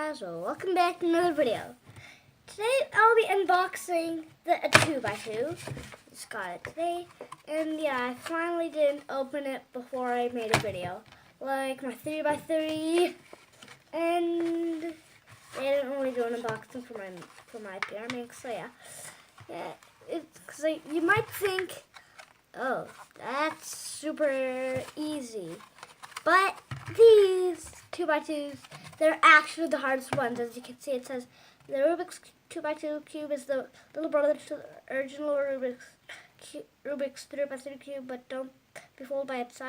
guys, welcome back to another video. Today I'll be unboxing a 2x2. Just got it today, and yeah, I finally didn't open it before I made a video. Like my 3x3, and I didn't really do an unboxing for my PR mix. So yeah, it's because you might think, oh, that's super easy, but these 2x2s, they're actually the hardest ones. As you can see, it says the Rubik's 2x2 cube is the little brother to the original Rubik's 3x3 cube, but don't be fooled by its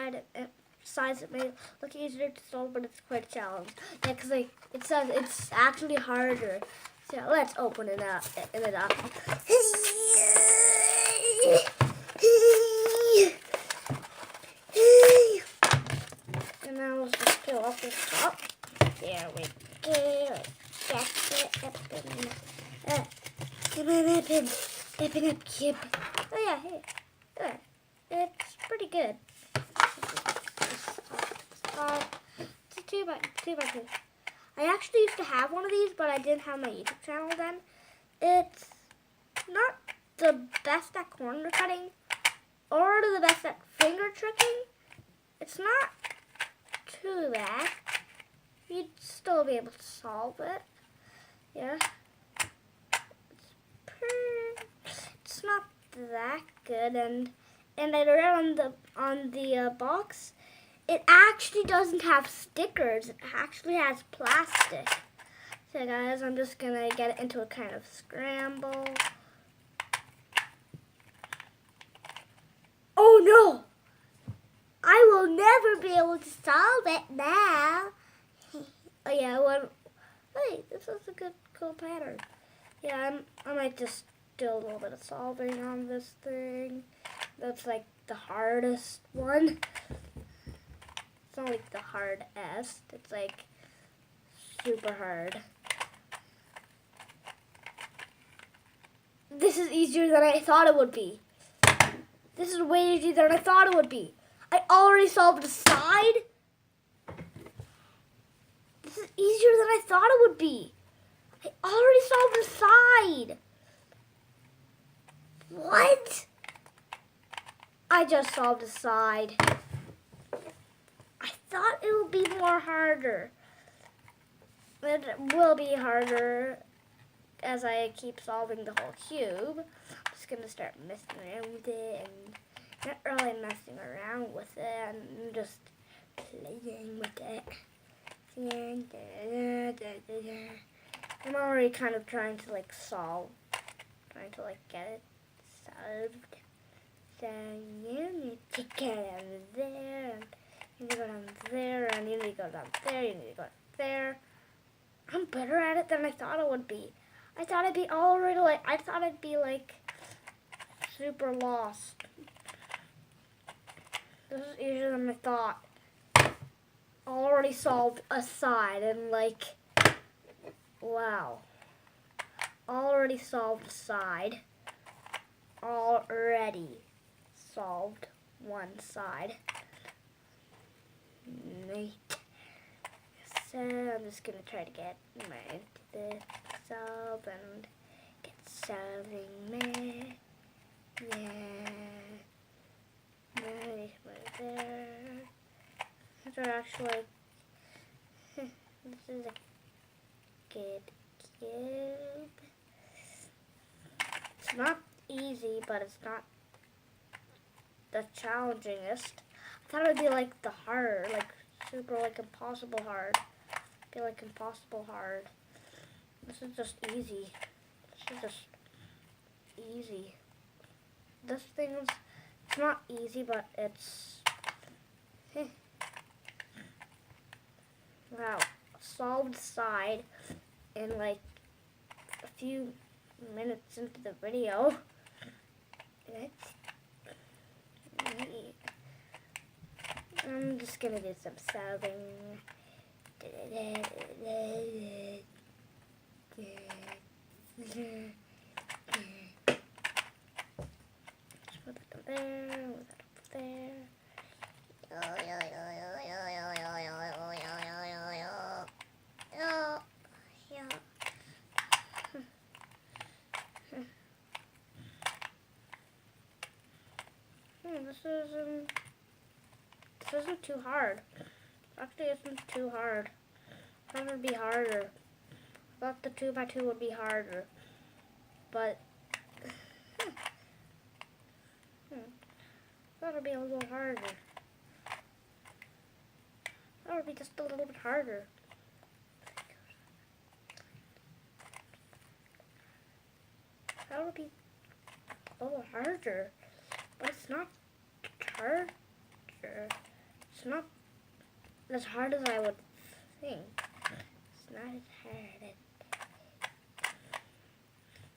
size. It may look easier to solve, but it's quite a challenge. Yeah, because it says it's actually harder. So let's open it up. And now let's just peel off this top. There we go. Open up, cube. Oh yeah, hey. It's pretty good. It's a 2x2. I actually used to have one of these, but I didn't have my YouTube channel then. It's not the best at corner cutting or the best at finger tricking. It's not too bad. You'd still be able to solve it. Yeah. It's not that good, and I read on the box, it actually doesn't have stickers. It actually has plastic. So guys, I'm just gonna get it into a kind of scramble. Oh no! I will never be able to solve it now. Oh yeah, hey, this is a cool pattern. Yeah, I might just do a little bit of solving on this thing. That's like the hardest one. It's not like the hardest. It's like super hard. This is easier than I thought it would be. This is way easier than I thought it would be. I already solved the side. This is easier than I thought it would be. I already solved the side. What? I just solved the side. I thought it would be more harder. It will be harder as I keep solving the whole cube. I'm just going to start messing around with it, and not really messing around with it, and just playing with it. I'm already kind of trying to get it solved. So you need to get down there, and you need to go down there, and you need to go down there, you need to go there. I'm better at it than I thought it would be. I thought I'd be super lost. This is easier than I thought. Already solved a side, and wow. Already solved a side. Already solved one side. Neat. So I'm just gonna try to get this solved and get solving there. Yeah. Nice right there. These are actually, this is a good cube. It's not easy, but it's not the challengingest. I thought it would be the hard, super impossible hard. Be impossible hard. This is just easy. This thing's, it's not easy, but it's, wow, solved side in a few minutes into the video. I'm just gonna do some solving. Just put that over there, put that over there. This isn't too hard. Actually, isn't too hard. I thought it would be harder. I thought the 2x2 would be harder, but I thought it would be a little harder. That would be just a little bit harder. That would be a little harder, but it's not harder. It's not as hard as I would think. It's not as hard.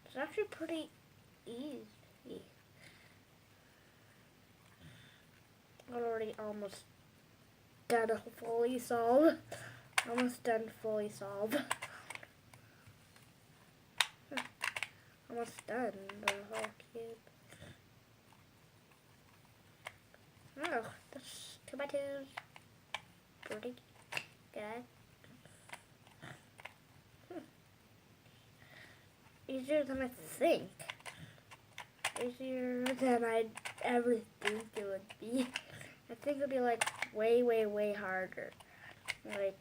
It's actually pretty easy. I'm already almost done fully solved. Almost done fully solved. Almost done the whole cube. Oh, this 2x2 is pretty good. Easier than I think. Easier than I'd ever think it would be. I think it would be like way, way, way harder. Like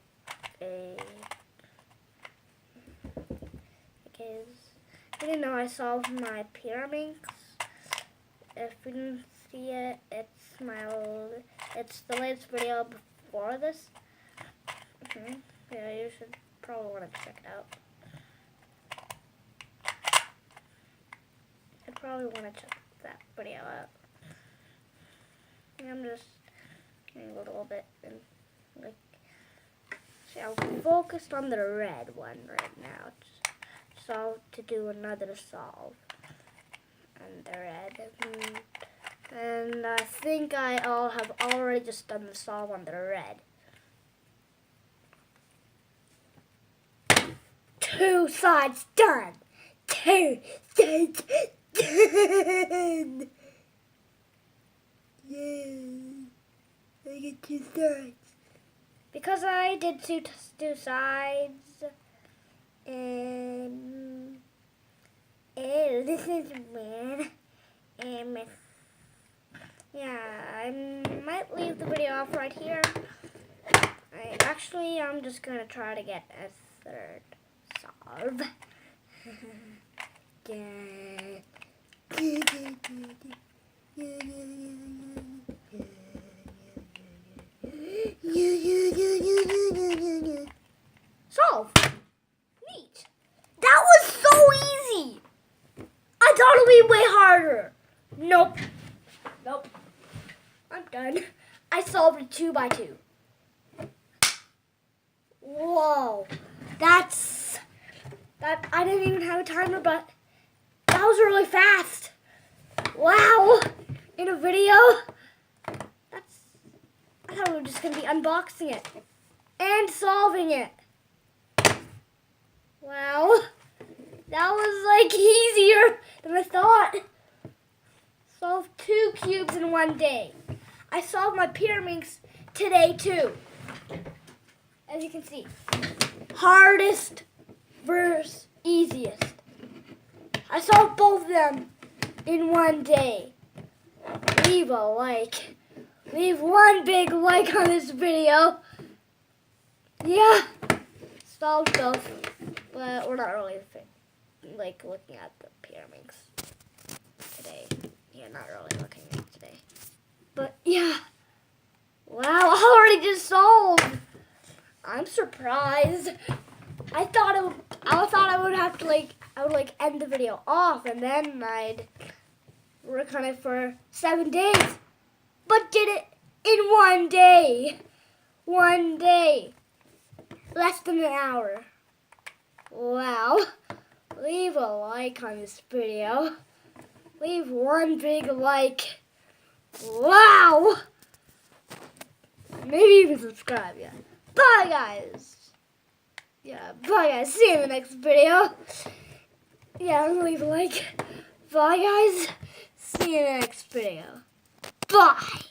because I didn't know I solved my pyramids. If you didn't see it, it's the latest video before this. Yeah, you should probably want to check it out. I probably want to check that video out. I'm just getting a little bit and like. See, I'm focused on the red one right now. So to do another solve and the red, and I think I have already just done the solve on the red. 2 sides done. 2 sides done. Yeah, I get 2 sides. Because I did two sides, and this is weird. Yeah, I might leave the video off right here. I'm just gonna try to get a 3rd solve. Solve. Neat. That was so easy. I thought it would be way harder. Nope. I'm done. I solved a 2x2. Whoa. That I didn't even have a timer, but that was really fast. Wow. In a video. I thought we were just going to be unboxing it and solving it. Wow. That was like easier than I thought. Solved 2 cubes in one day. I solved my pyramids today too. As you can see. Hardest versus easiest. I solved both of them in one day. Leave a like. Leave one big like on this video. Yeah, solved both, but we're not really like looking at the pyramids today. Yeah, not really looking at it today. But yeah, wow, I already just solved. I'm surprised. I thought I would have to I would end the video off and then I'd work on it for 7 days. But did it in one day. 1 day. Less than an hour. Wow. Leave a like on this video. Leave one big like. Wow. Maybe even subscribe, yeah. Bye, guys. Yeah, bye, guys. See you in the next video. Yeah, leave a like. Bye, guys. See you in the next video. Bye.